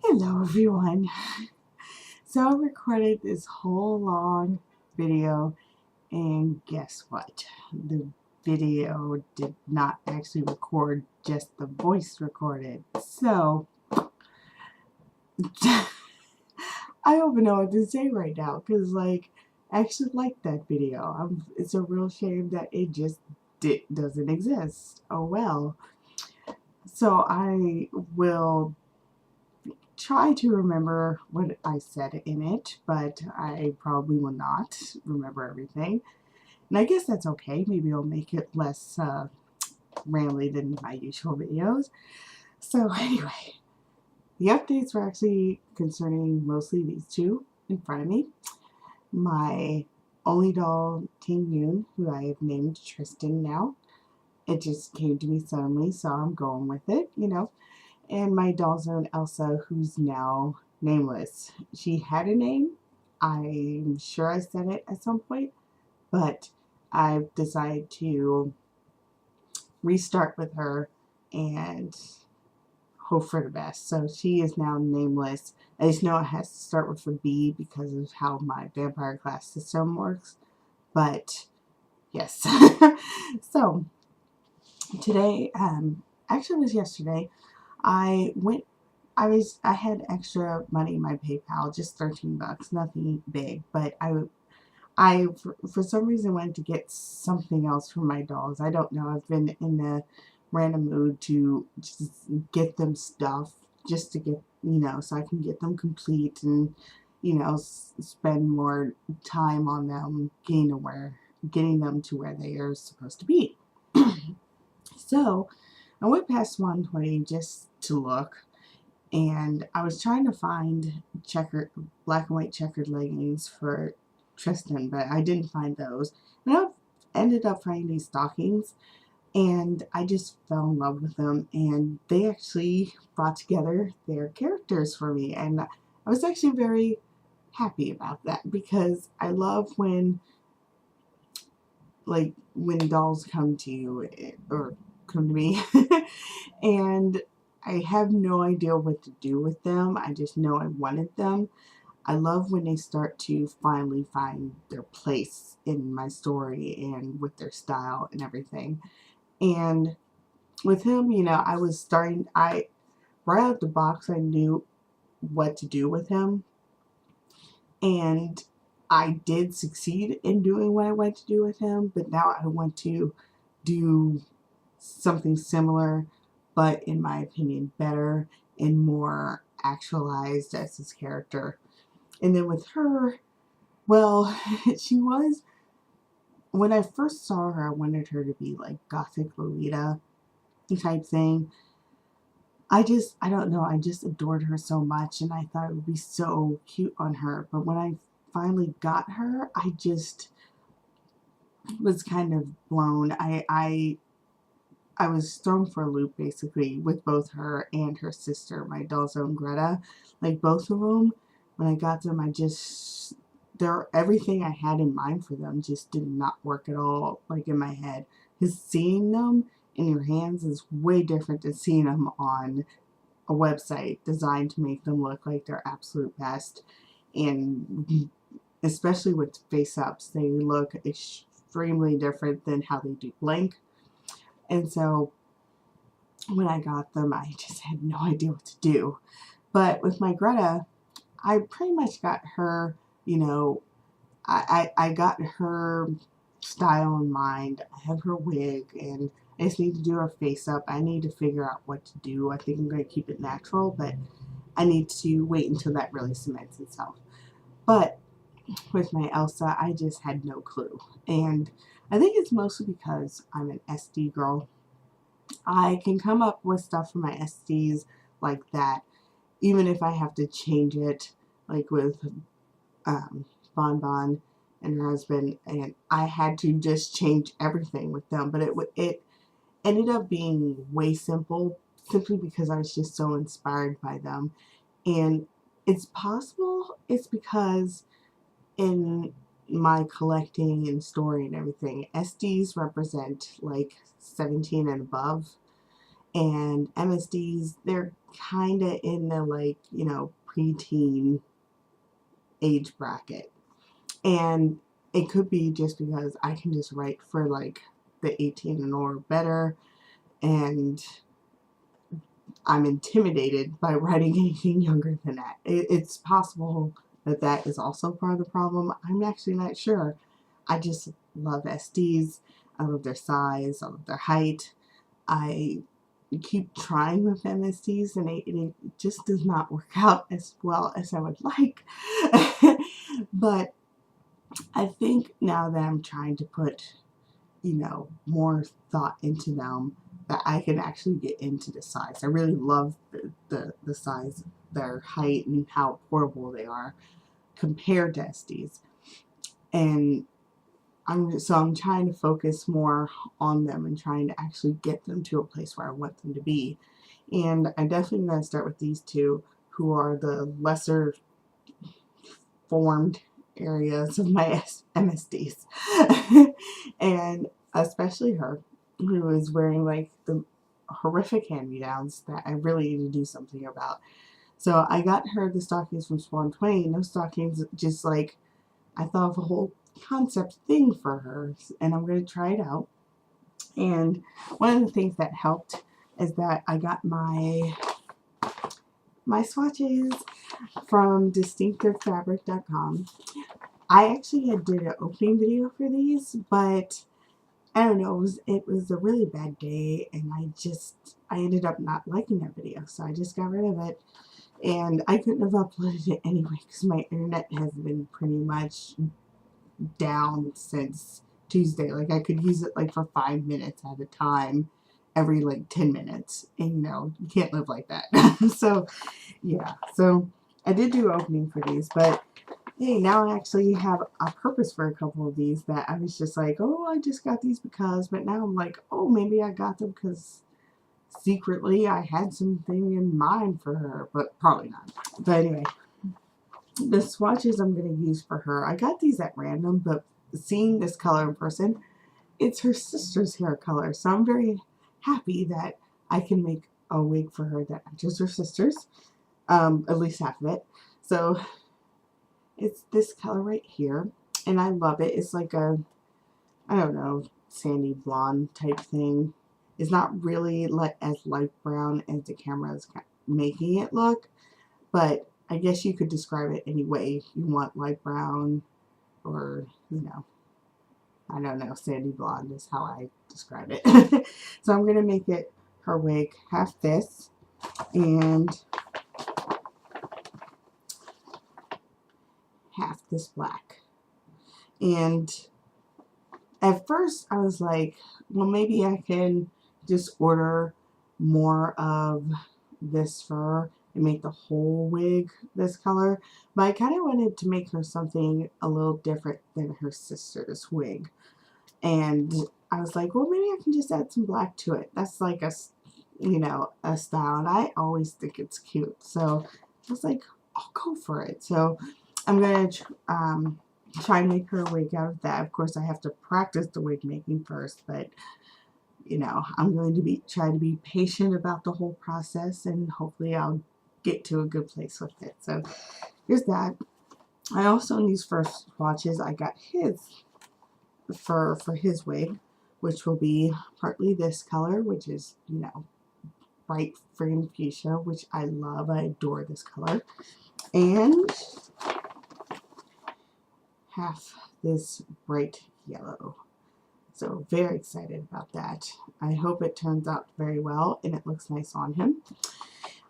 Hello everyone. So I recorded this whole long video and guess what? The video did not actually record, just the voice recorded. So I don't even know what to say right now because I actually like that video. It's a real shame that it just doesn't exist. Oh well. So I will try to remember what I said in it, but I probably will not remember everything. And I guess that's okay. Maybe I'll make it less rambly than my usual videos. So anyway, the updates were actually concerning mostly these two in front of me. My only doll, Ting Yoon, who I have named Tristan now. It just came to me suddenly, so I'm going with it, And my doll zone Elsa, who's now nameless. She had a name. I'm sure I said it at some point, but I've decided to restart with her and hope for the best. So she is now nameless. I just know it has to start with a B because of how my vampire class system works. But yes. So today, actually it was yesterday, I had extra money in my PayPal, just $13, nothing big, but I for some reason wanted to get something else for my dolls. I don't know. I've been in a random mood to just get them stuff, just to get, so I can get them complete and, spend more time on them, getting them to where they are supposed to be. So I went past 120 just to look, and I was trying to find black and white checkered leggings for Tristan, but I didn't find those. And I ended up finding these stockings, and I just fell in love with them, and they actually brought together their characters for me, and I was actually very happy about that because I love when dolls come to you or come to me and I have no idea what to do with them. I just know I wanted them. I love when they start to finally find their place in my story and with their style and everything. And with him, right out of the box, I knew what to do with him. And I did succeed in doing what I wanted to do with him, but now I want to do something similar, but in my opinion better and more actualized as his character. And then with her, well, she was, when I first saw her, I wanted her to be like Gothic Lolita type thing. I don't know, I just adored her so much and I thought it would be so cute on her. But when I finally got her, I just was kind of blown. I was thrown for a loop basically with both her and her sister, my doll's own Greta. Like both of them, when I got them, everything I had in mind for them just did not work at all, like in my head. Because seeing them in your hands is way different than seeing them on a website designed to make them look like their absolute best. And especially with face-ups, they look extremely different than how they do blank. And so when I got them, I just had no idea what to do. But with my Greta, I pretty much got her, I got her style in mind. I have her wig, and I just need to do her face up. I need to figure out what to do. I think I'm going to keep it natural, but I need to wait until that really cements itself. But with my Elsa, I just had no clue. And I think it's mostly because I'm an SD girl. I can come up with stuff for my SDs like that, even if I have to change it, like with Bon Bon and her husband, and I had to just change everything with them. But it ended up being way simple, simply because I was just so inspired by them. And it's possible it's because in my collecting and story and everything, SDs represent like 17 and above, and MSDs, they're kind of in the, like, you know, preteen age bracket. And it could be just because I can just write for like the 18 and or better, and I'm intimidated by writing anything younger than that. It's possible that that is also part of the problem. I'm actually not sure. I just love SDs. I love their size. I love their height. I keep trying with MSDs, and it just does not work out as well as I would like. But I think now that I'm trying to put, you know, more thought into them, that I can actually get into the size. I really love the size, their height, and how portable they are compared to SDs. And I'm trying to focus more on them and trying to actually get them to a place where I want them to be. And I'm definitely going to start with these two, who are the lesser formed areas of my MSDs. And especially her, who is wearing like the horrific hand-me-downs that I really need to do something about. So I got her the stockings from Spawn 20, and those stockings just like, I thought of a whole concept thing for her, and I'm going to try it out. And one of the things that helped is that I got my swatches from distinctivefabric.com. I actually did an opening video for these, but I don't know, it was a really bad day, and I ended up not liking that video, so I just got rid of it. And I couldn't have uploaded it anyway because my internet has been pretty much down since Tuesday. Like, I could use it like for 5 minutes at a time every like 10 minutes, and you know, you can't live like that. So yeah, so I did do opening for these, but hey, now I actually have a purpose for a couple of these that I was just like, oh, I just got these because, but now I'm like, oh, maybe I got them because secretly I had something in mind for her, but probably not. But anyway, the swatches I'm going to use for her, I got these at random, but seeing this color in person, it's her sister's hair color, so I'm very happy that I can make a wig for her that matches her sister's, at least half of it. So it's this color right here, and I love it. It's like a, I don't know, sandy blonde type thing. It's not really as light brown as the camera is making it look, but I guess you could describe it any way you want. Light brown, or, you know, I don't know, sandy blonde is how I describe it. So I'm going to make it her wig half this and half this black. And at first I was like, well, maybe I can just order more of this fur and make the whole wig this color. But I kind of wanted to make her something a little different than her sister's wig. And I was like, well, maybe I can just add some black to it. That's like a, you know, a style, and I always think it's cute. So I was like, I'll go for it. So I'm going to try and make her a wig out of that. Of course, I have to practice the wig making first, but you know, I'm going to try to be patient about the whole process, and hopefully I'll get to a good place with it. So here's that. I also, in these first swatches, I got his for his wig, which will be partly this color, which is, you know, bright friggin' fuchsia, which I love. I adore this color. And half this bright yellow. So very excited about that. I hope it turns out very well and it looks nice on him.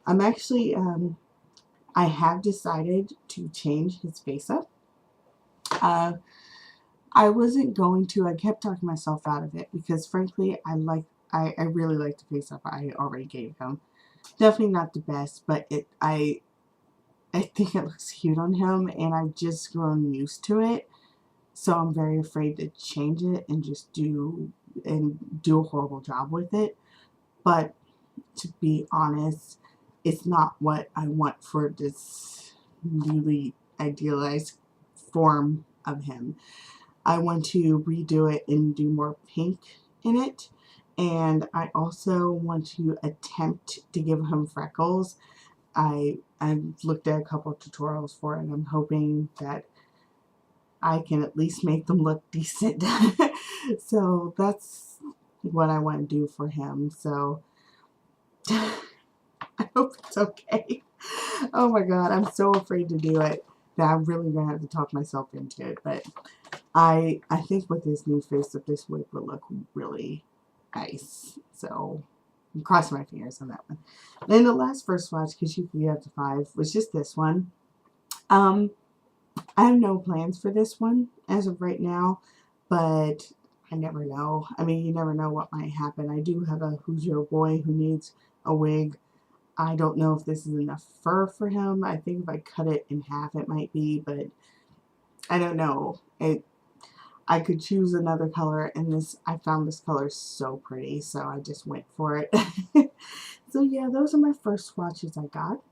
I'm actually, I have decided to change his face up. I wasn't going to. I kept talking myself out of it because frankly, I really like the face up I already gave him. Definitely not the best, but I think it looks cute on him, and I've just grown used to it. So I'm very afraid to change it and just do a horrible job with it. But to be honest, it's not what I want for this newly idealized form of him. I want to redo it and do more pink in it, And I also want to attempt to give him freckles. I've looked at a couple of tutorials for it, and I'm hoping that I can at least make them look decent. So that's what I want to do for him. So I hope it's okay. Oh my god, I'm so afraid to do it that I'm really gonna have to talk myself into it. But I think with this new face of this wig will look really nice. So I'm crossing my fingers on that one. Then the last first swatch, because you can get up to 5, was just this one. I have no plans for this one as of right now, but I never know. I mean, you never know what might happen. I do have a Hujo boy who needs a wig. I don't know if this is enough fur for him. I think if I cut it in half it might be, but I don't know. I could choose another color, and I found this color so pretty, so I just went for it. So yeah, those are my first swatches I got,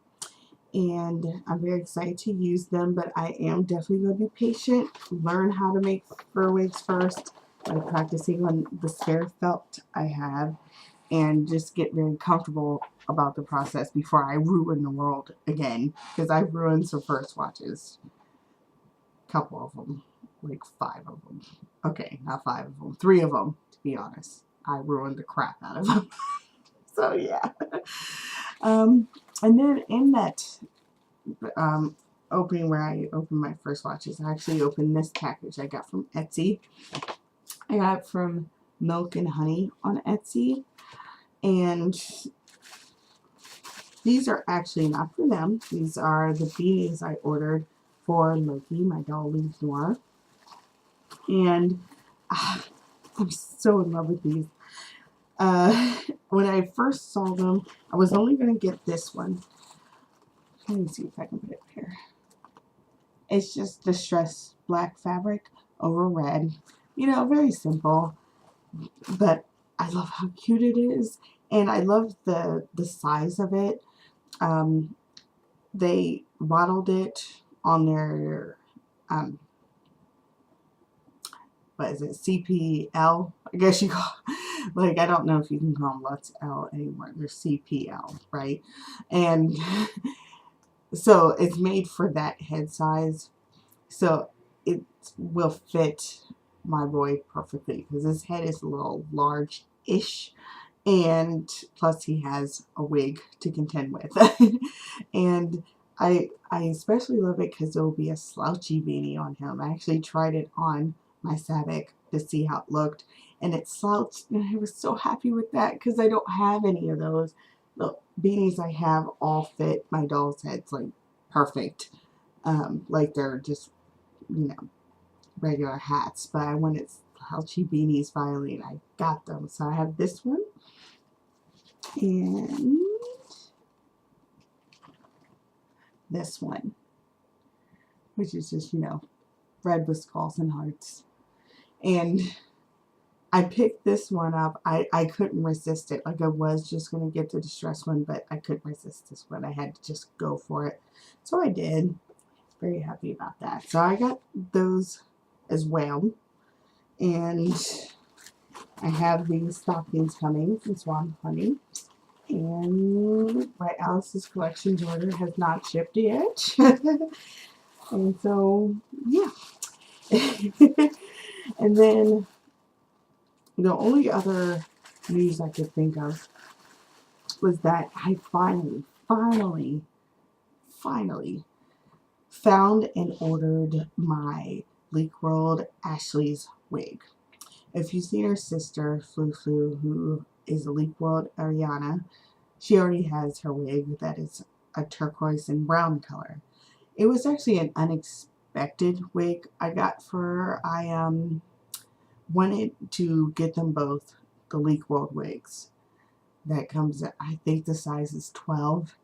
and I'm very excited to use them, but I am definitely going to be patient, learn how to make fur wigs first by practicing on the spare felt I have, and just get very comfortable about the process before I ruin the world again, because I've ruined some fur swatches. A couple of them. Like 5 of them. Okay, not 5 of them. 3 of them, to be honest. I ruined the crap out of them. So, yeah. And then in that opening where I opened my first watches, I actually opened this package I got from Etsy. I got it from Milk and Honey on Etsy. And these are actually not for them. These are the beanies I ordered for Loki, my doll Leaves Noir. And I'm so in love with these. When I first saw them, I was only going to get this one. Let me see if I can put it here. It's just distressed black fabric over red. You know, very simple. But I love how cute it is. And I love the size of it. They modeled it on their what is it, CPL? I guess you call, like, I don't know if you can call them Lutz L anymore. They're CPL, right? And so it's made for that head size. So it will fit my boy perfectly because his head is a little large-ish. And plus he has a wig to contend with. And I especially love it because it will be a slouchy beanie on him. I actually tried it on my Sabic to see how it looked, and it slouched, and I was so happy with that because I don't have any of those. The beanies I have all fit my doll's heads like perfect, like they're just, you know, regular hats, but I wanted slouchy beanies finally, and I got them. So I have this one, and this one, which is just, you know, red with skulls and hearts. And I picked this one up. I couldn't resist it. Like, I was just going to get the distress one, but I couldn't resist this one. I had to just go for it. So I did. Very happy about that. So I got those as well. And I have these stockings coming from Swan Honey. And my Alice's Collections order has not shipped yet. And so, yeah. And then the only other news I could think of was that I finally found and ordered my Leak World Ashley's wig. If you've seen her sister, Flu, who is a Leak World Ariana, she already has her wig that is a turquoise and brown color. It was actually an unexpected wig I got for her. I wanted to get them both the Leak World wigs. That comes at, I think the size is 12.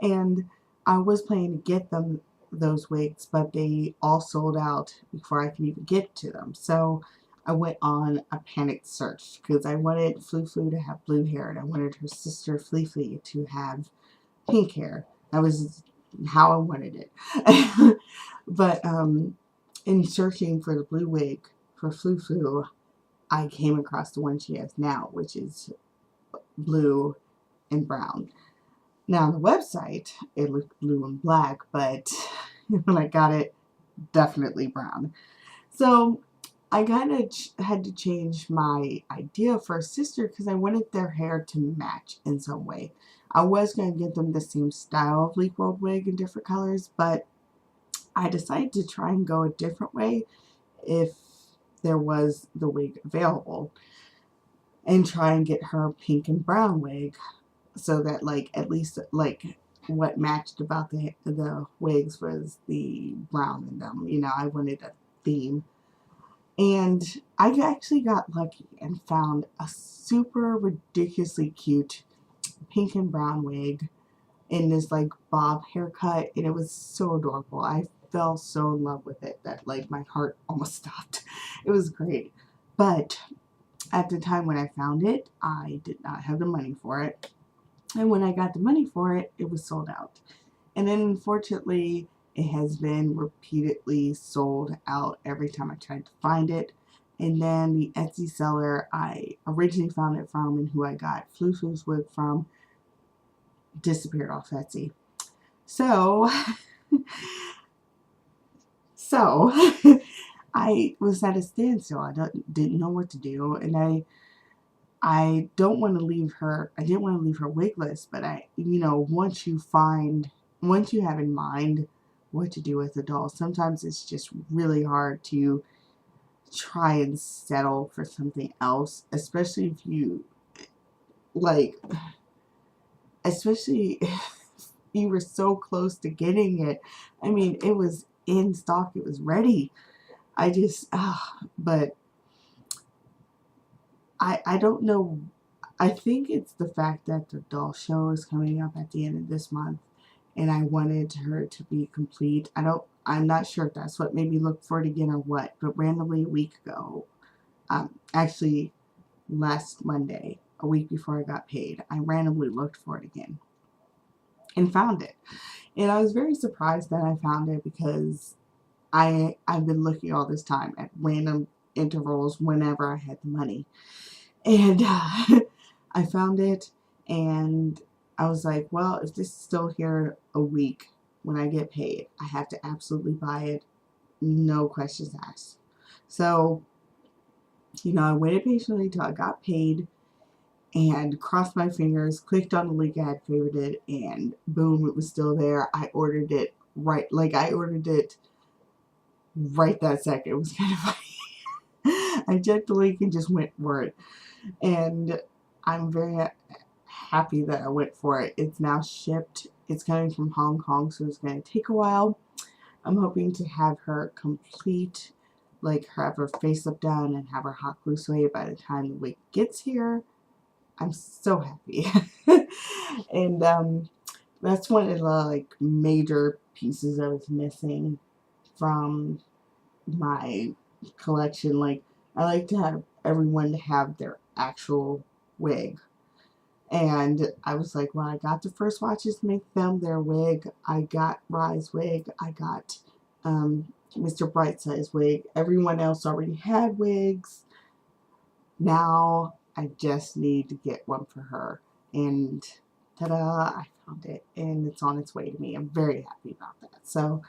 And I was planning to get them those wigs, but they all sold out before I could even get to them. So I went on a panicked search because I wanted Flu to have blue hair, and I wanted her sister Flea to have pink hair. That was how I wanted it. But in searching for the blue wig for Flu, I came across the one she has now, which is blue and brown. Now on the website, it looked blue and black, but when I got it, definitely brown. So I kind of had to change my idea for a sister because I wanted their hair to match in some way. I was going to get them the same style of leaf rolled wig in different colors, but I decided to try and go a different way if there was the wig available, and try and get her a pink and brown wig so that like at least like what matched about the wigs was the brown in them. You know, I wanted a theme. And I actually got lucky and found a super ridiculously cute pink and brown wig in this like bob haircut, and it was so adorable. I fell so in love with it that like my heart almost stopped. It was great. But at the time when I found it, I did not have the money for it. And when I got the money for it, it was sold out. And then unfortunately, it has been repeatedly sold out every time I tried to find it. And then the Etsy seller I originally found it from and who I got Flu's wig from disappeared off Etsy. So, I was at a standstill. I didn't know what to do, and I don't want to leave her. I didn't want to leave her wigless, but once you have in mind what to do with a doll, sometimes it's just really hard to try and settle for something else, especially if you especially if you were so close to getting it. I mean, it was in stock, it was ready. But I don't know. I think it's the fact that the doll show is coming up at the end of this month, and I wanted her to be complete. I'm not sure if that's what made me look for it again or what, but randomly a week ago, actually last Monday, a week before I got paid, I randomly looked for it again and found it. And I was very surprised that I found it because I've been looking all this time at random intervals whenever I had the money. And I found it, and I was like, well, if this is still here a week when I get paid, I have to absolutely buy it, no questions asked. So, I waited patiently till I got paid and crossed my fingers, clicked on the link I had favorited, and boom, it was still there. I ordered it right that second. It was kind of funny. I checked the link and just went for it. And I'm very happy that I went for it. It's now shipped. It's coming from Hong Kong, so it's going to take a while. I'm hoping to have her complete, like have her face up down and have her hot glue away by the time the wig gets here. I'm so happy. And that's one of the like major pieces I was missing from my collection. Like, I like to have everyone to have their actual wig. And I was like, well, I got the first watches to make them their wig. I got Rye's wig. I got Mr. Brightside's wig. Everyone else already had wigs. Now I just need to get one for her. And ta-da, I found it. And it's on its way to me. I'm very happy about that. So,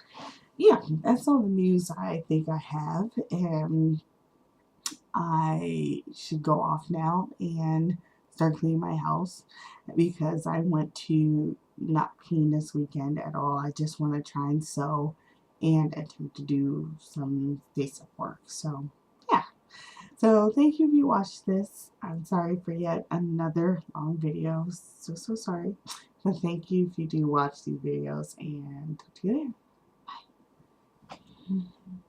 yeah, that's all the news I think I have. And I should go off now and start cleaning my house because I want to not clean this weekend at all. I just want to try and sew and attempt to do some face-up work. So, yeah. So, thank you if you watched this. I'm sorry for yet another long video. So sorry. But thank you if you do watch these videos, and talk to you later. Bye.